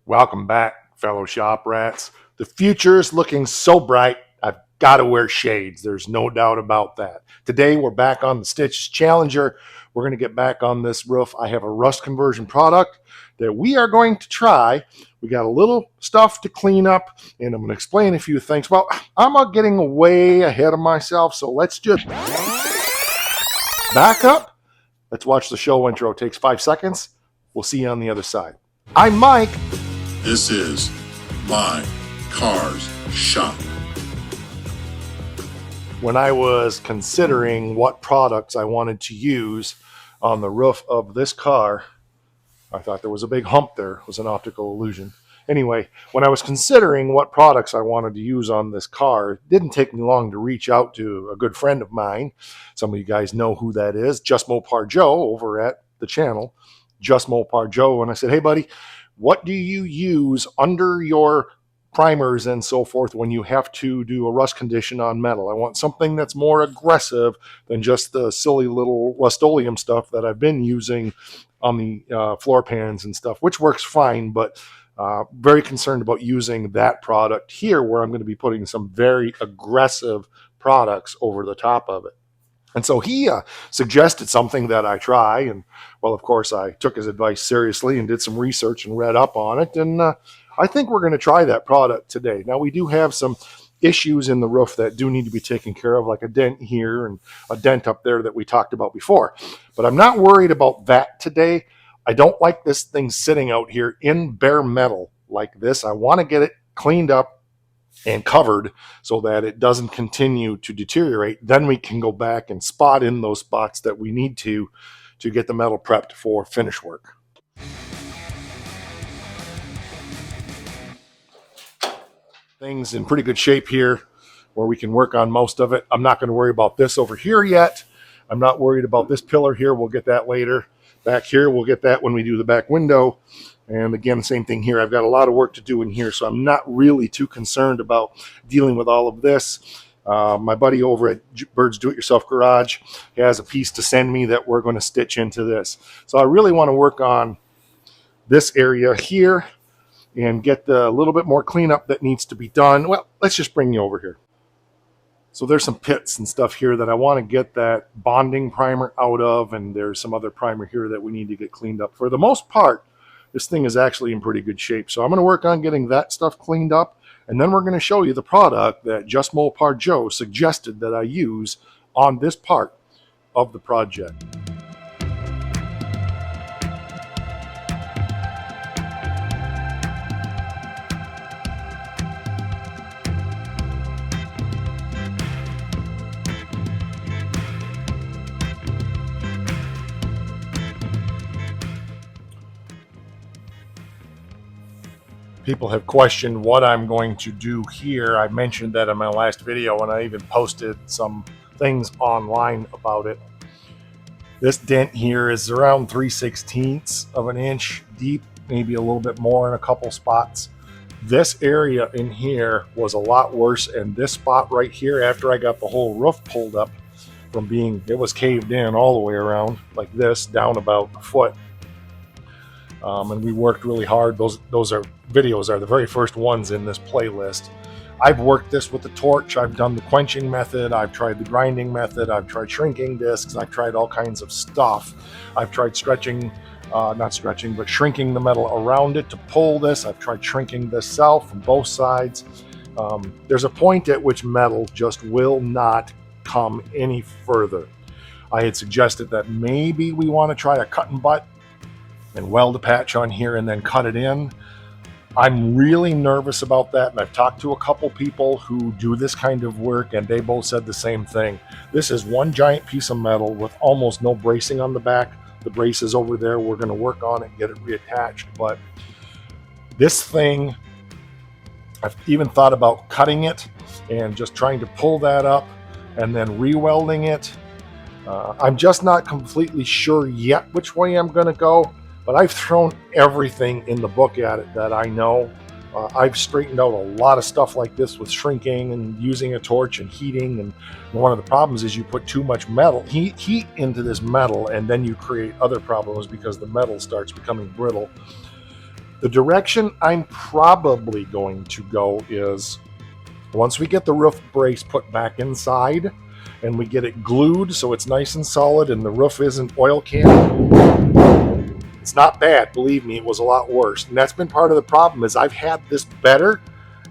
Welcome back, fellow shop rats. The future's looking so bright, I've got to wear shades. There's no doubt about that. Today, we're back on the Stitches Challenger. We're going to get back on this roof. I have a rust conversion product that we are going to try. We got a little stuff to clean up, and I'm going to explain a few things. Well, I'm getting way ahead of myself, so let's just back up. Let's watch the show intro. It takes 5 seconds. We'll see you on the other side. I'm Mike. This is My Cars Shop. When I was considering what products I wanted to use on the roof of this car, I thought there was a big hump there. It was an optical illusion. Anyway, when I was considering what products I wanted to use on this car, it didn't take me long to reach out to a good friend of mine. Some of you guys know who that is, Just Mopar Joe over at the channel, Just Mopar Joe. And I said, hey, buddy, what do you use under your primers and so forth when you have to do a rust condition on metal? I want something that's more aggressive than just the silly little Rust-Oleum stuff that I've been using on the floor pans and stuff, which works fine, but very concerned about using that product here where I'm going to be putting some very aggressive products over the top of it. And so he suggested something that I try. And, well, of course, I took his advice seriously and did some research and read up on it. And I think we're going to try that product today. Now, we do have some issues in the roof that do need to be taken care of, like a dent here and a dent up there that we talked about before. But I'm not worried about that today. I don't like this thing sitting out here in bare metal like this. I want to get it cleaned up and covered so that it doesn't continue to deteriorate. Then we can go back and spot in those spots that we need to get the metal prepped for finish work. Things in pretty good shape here where we can work on most of it. I'm not going to worry about this over here yet. I'm not worried about this pillar here. We'll get that later. Back here, we'll get that when we do the back window. And again, same thing here. I've got a lot of work to do in here, so I'm not really too concerned about dealing with all of this. My buddy over at Bird's Do-It-Yourself Garage has a piece to send me that we're going to stitch into this. So I really want to work on this area here and get the little bit more cleanup that needs to be done. Well, let's just bring you over here. So there's some pits and stuff here that I want to get that bonding primer out of, and there's some other primer here that we need to get cleaned up. For the most part, this thing is actually in pretty good shape. So I'm going to work on getting that stuff cleaned up, and then we're going to show you the product that Just Mopar Joe suggested that I use on this part of the project. People have questioned what I'm going to do here. I mentioned that in my last video, and I even posted some things online about it. This dent here is around 3/16 of an inch deep, maybe a little bit more in a couple spots. This area in here was a lot worse, and this spot right here, after I got the whole roof pulled up from being, it was caved in all the way around like this, down about a foot. And we worked really hard. Those videos are the very first ones in this playlist. I've worked this with the torch. I've done the quenching method. I've tried the grinding method. I've tried shrinking discs. I've tried all kinds of stuff. I've tried stretching, not stretching, but shrinking the metal around it to pull this. I've tried shrinking this self from both sides. There's a point at which metal just will not come any further. I had suggested that maybe we want to try a cut and butt and weld a patch on here and then cut it in. I'm really nervous about that, and I've talked to a couple people who do this kind of work, and they both said the same thing. This is one giant piece of metal with almost no bracing on the back. The brace is over there. We're going to work on it and get it reattached, but this thing, I've even thought about cutting it and just trying to pull that up and then re-welding it. I'm just not completely sure yet which way I'm going to go. But I've thrown everything in the book at it that I know. I've straightened out a lot of stuff like this with shrinking and using a torch and heating. And one of the problems is you put too much metal, heat into this metal, and then you create other problems because the metal starts becoming brittle. The direction I'm probably going to go is once we get the roof brace put back inside and we get it glued so it's nice and solid and the roof isn't oil can, it's not bad. Believe me, it was a lot worse. And that's been part of the problem is I've had this better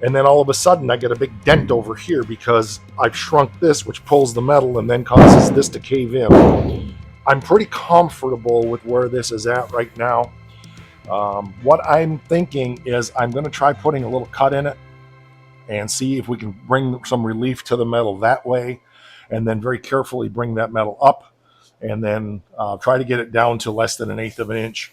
and then all of a sudden I get a big dent over here because I've shrunk this, which pulls the metal and then causes this to cave in. I'm pretty comfortable with where this is at right now. What I'm thinking is I'm going to try putting a little cut in it and see if we can bring some relief to the metal that way, and then very carefully bring that metal up and then try to get it down to less than 1/8 of an inch.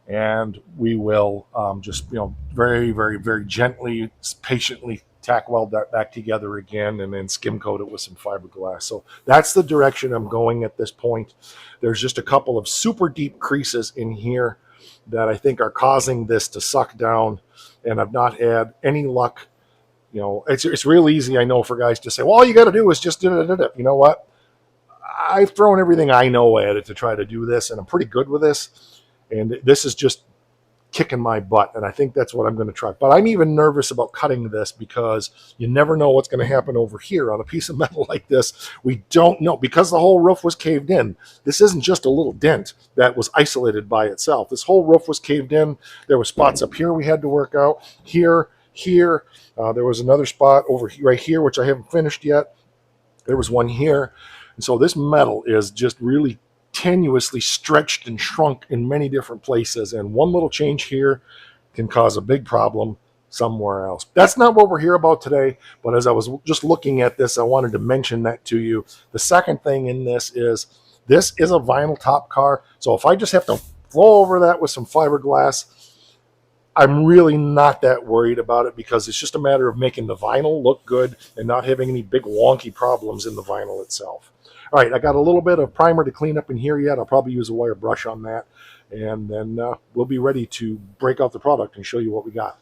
And we will just, very, very, very gently, patiently tack weld that back together again and then skim coat it with some fiberglass. So that's the direction I'm going at this point. There's just a couple of super deep creases in here that I think are causing this to suck down, and I've not had any luck. It's real easy, I know, for guys to say, well, all you got to do is just do it. You know what? I've thrown everything I know at it to try to do this, and I'm pretty good with this. And this is just kicking my butt, and I think that's what I'm going to try. But I'm even nervous about cutting this because you never know what's going to happen over here on a piece of metal like this. We don't know, because the whole roof was caved in. This isn't just a little dent that was isolated by itself. This whole roof was caved in. There were spots up here we had to work out. Here. There was another spot over right here, which I haven't finished yet. There was one here. And so this metal is just really tenuously stretched and shrunk in many different places. And one little change here can cause a big problem somewhere else. That's not what we're here about today. But as I was just looking at this, I wanted to mention that to you. The second thing in this is a vinyl top car. So if I just have to flow over that with some fiberglass, I'm really not that worried about it because it's just a matter of making the vinyl look good and not having any big wonky problems in the vinyl itself. All right, I got a little bit of primer to clean up in here yet. I'll probably use a wire brush on that, and then we'll be ready to break out the product and show you what we got.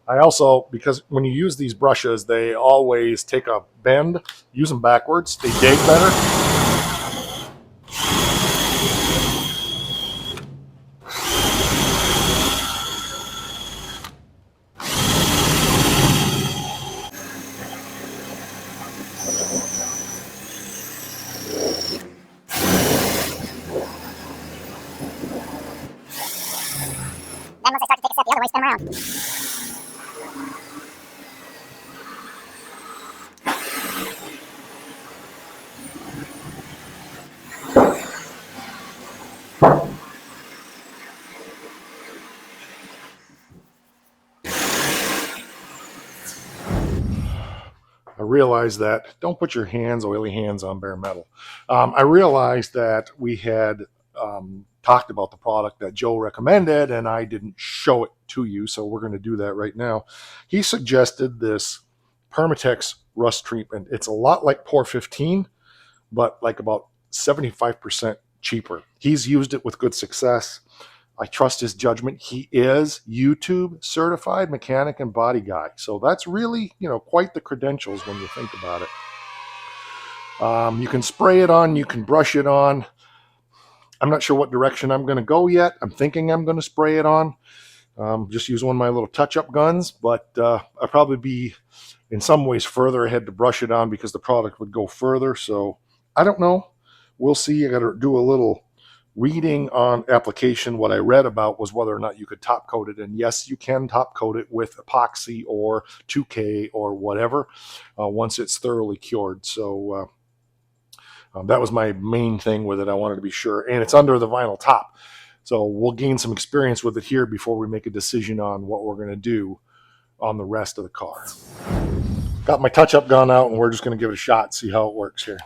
I also, because when you use these brushes, they always take a bend. Use them backwards. They dig better. Then once I start to take a step the other way, spin around. I realized that, don't put your oily hands on bare metal. I realized that we had talked about the product that Joe recommended and I didn't show it to you, so we're going to do that right now. He suggested this Permatex rust treatment. It's a lot like Pour 15, but like about 75% cheaper. He's used it with good success. I trust his judgment. He is YouTube certified mechanic and body guy. So that's really, quite the credentials when you think about it. You can spray it on, you can brush it on. I'm not sure what direction I'm going to go yet. I'm thinking I'm going to spray it on. Just use one of my little touch-up guns, but I'll probably be in some ways further ahead to brush it on because the product would go further. So I don't know. We'll see. I got to do a little reading on application. What I read about was whether or not you could top coat it. And yes, you can top coat it with epoxy or 2K or whatever once it's thoroughly cured. So that was my main thing with it. I wanted to be sure. And it's under the vinyl top. So we'll gain some experience with it here before we make a decision on what we're going to do on the rest of the car. Got my touch-up gun out, and we're just going to give it a shot, see how it works here.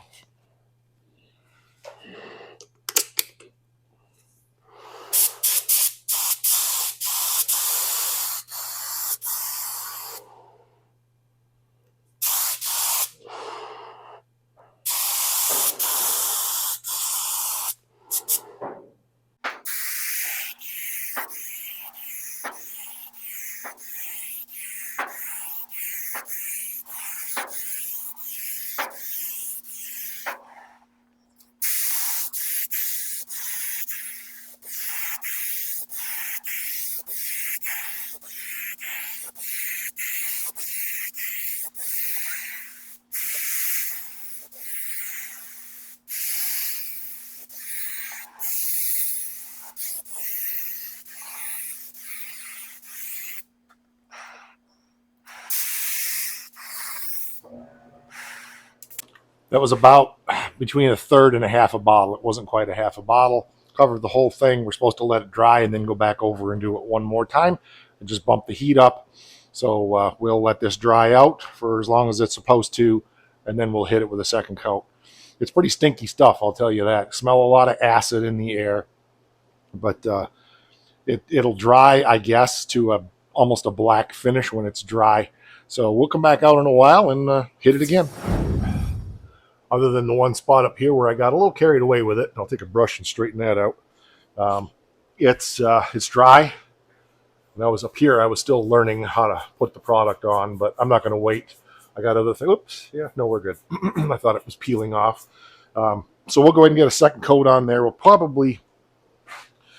That was about between a third and a half a bottle. It wasn't quite a half a bottle. Covered the whole thing. We're supposed to let it dry and then go back over and do it one more time and just bump the heat up. So we'll let this dry out for as long as it's supposed to, and then we'll hit it with a second coat. It's pretty stinky stuff, I'll tell you that. Smell a lot of acid in the air, but it'll dry, I guess, to almost a black finish when it's dry. So we'll come back out in a while and hit it again. Other than the one spot up here where I got a little carried away with it. I'll take a brush and straighten that out. It's dry. When I was up here, I was still learning how to put the product on, but I'm not going to wait. I got other things. Oops. Yeah, no, we're good. I thought it was peeling off. So we'll go ahead and get a second coat on there. We'll probably,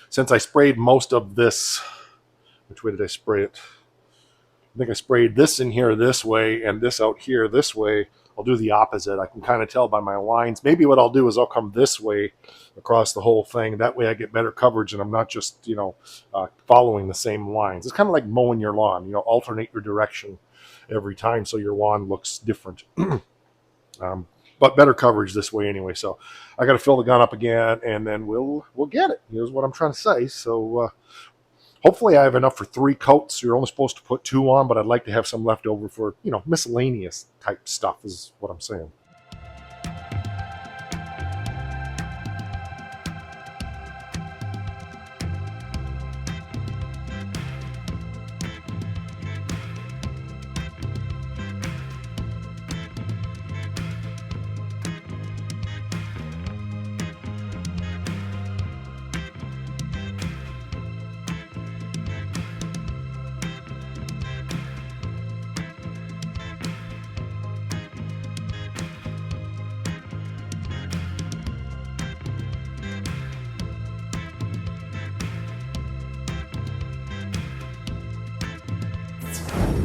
since I sprayed most of this, which way did I spray it? I think I sprayed this in here this way and this out here this way. I'll do the opposite. I can kind of tell by my lines. Maybe what I'll do is I'll come this way across the whole thing. That way I get better coverage and I'm not just, following the same lines. It's kind of like mowing your lawn, alternate your direction every time so your lawn looks different. But better coverage this way anyway. So I got to fill the gun up again and then we'll get it. Here's what I'm trying to say. So hopefully I have enough for 3 coats. You're only supposed to put 2 on, but I'd like to have some left over for, miscellaneous type stuff is what I'm saying.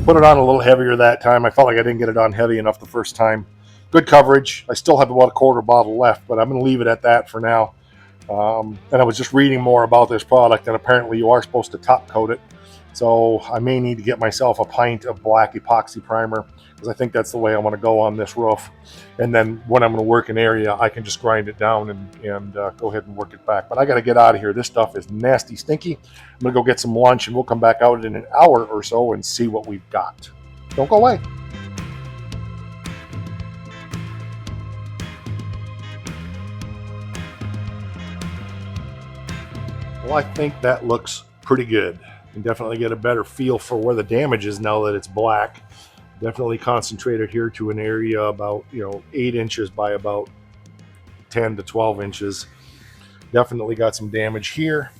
Put it on a little heavier that time. I felt like I didn't get it on heavy enough the first time. Good coverage. I still have about a quarter bottle left, but I'm going to leave it at that for now. And I was just reading more about this product, and apparently you are supposed to top coat it. So I may need to get myself a pint of black epoxy primer because I think that's the way I want to go on this roof. And then when I'm going to work an area, I can just grind it down and go ahead and work it back. But I got to get out of here. This stuff is nasty, stinky. I'm going to go get some lunch, and we'll come back out in an hour or so and see what we've got. Don't go away. Well, I think that looks pretty good. You can definitely get a better feel for where the damage is now that it's black. Definitely concentrated here to an area about 8 inches by about 10 to 12 inches. Definitely got some damage here.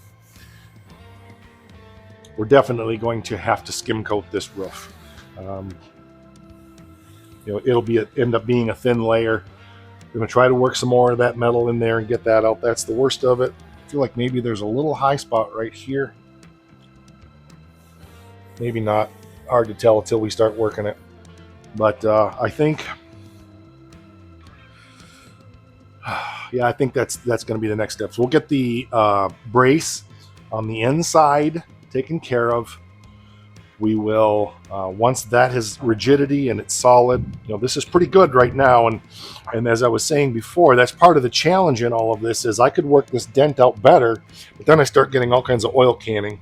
We're definitely going to have to skim coat this roof. It'll end up being a thin layer. I'm going to try to work some more of that metal in there and get that out. That's the worst of it. I feel like maybe there's a little high spot right here. Maybe not. Hard to tell until we start working it. But I think, I think that's going to be the next steps. We'll get the brace on the inside taken care of. We will, once that has rigidity and it's solid, this is pretty good right now. And as I was saying before, that's part of the challenge in all of this is I could work this dent out better, but then I start getting all kinds of oil canning.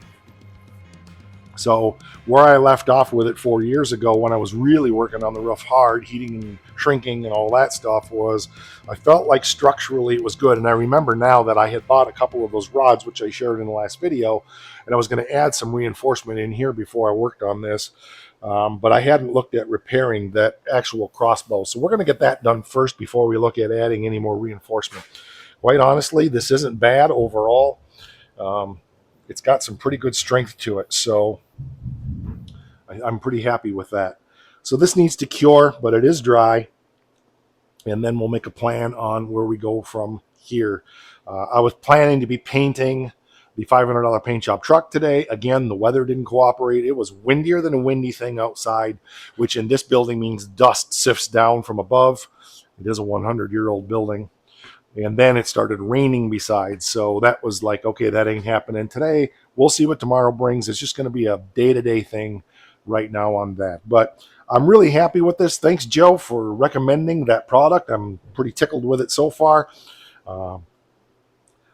So where I left off with it 4 years ago when I was really working on the roof hard, heating and shrinking and all that stuff, was I felt like structurally it was good. And I remember now that I had bought a couple of those rods, which I shared in the last video, and I was going to add some reinforcement in here before I worked on this. But I hadn't looked at repairing that actual crossbow. So we're going to get that done first before we look at adding any more reinforcement. Quite honestly, this isn't bad overall. It's got some pretty good strength to it, so I'm pretty happy with that. So this needs to cure, but it is dry, and then we'll make a plan on where we go from here. I was planning to be painting the $500 paint job truck today. Again, the weather didn't cooperate. It was windier than a windy thing outside, which in this building means dust sifts down from above. It is a 100-year-old building. And then it started raining besides. So that was like, okay, that ain't happening today. We'll see what tomorrow brings. It's just going to be a day-to-day thing. right now on that. But I'm really happy with this. Thanks, Joe, for recommending that product. I'm pretty tickled with it so far. Uh,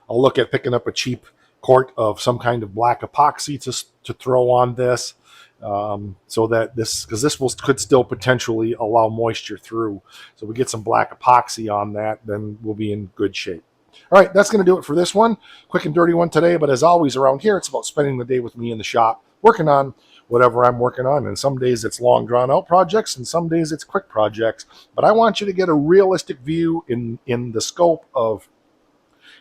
I'll look at picking up a cheap quart of some kind of black epoxy to throw on this, so that because this could still potentially allow moisture through. So we get some black epoxy on that, then we'll be in good shape. All right, that's going to do it for this one. Quick and dirty one today, but as always around here, it's about spending the day with me in the shop, working on whatever I'm working on. And some days it's long drawn out projects, and some days it's quick projects. But I want you to get a realistic view in the scope of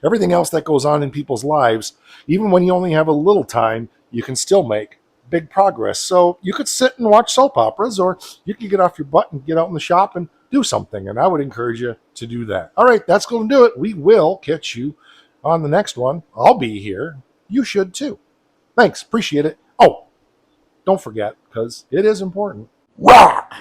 everything else that goes on in people's lives. Even when you only have a little time, you can still make big progress. So you could sit and watch soap operas, or you can get off your butt and get out in the shop and do something. And I would encourage you to do that. All right, that's going to do it. We will catch you on the next one. I'll be here. You should too. Thanks. Appreciate it. Oh, don't forget, because it is important. Rock!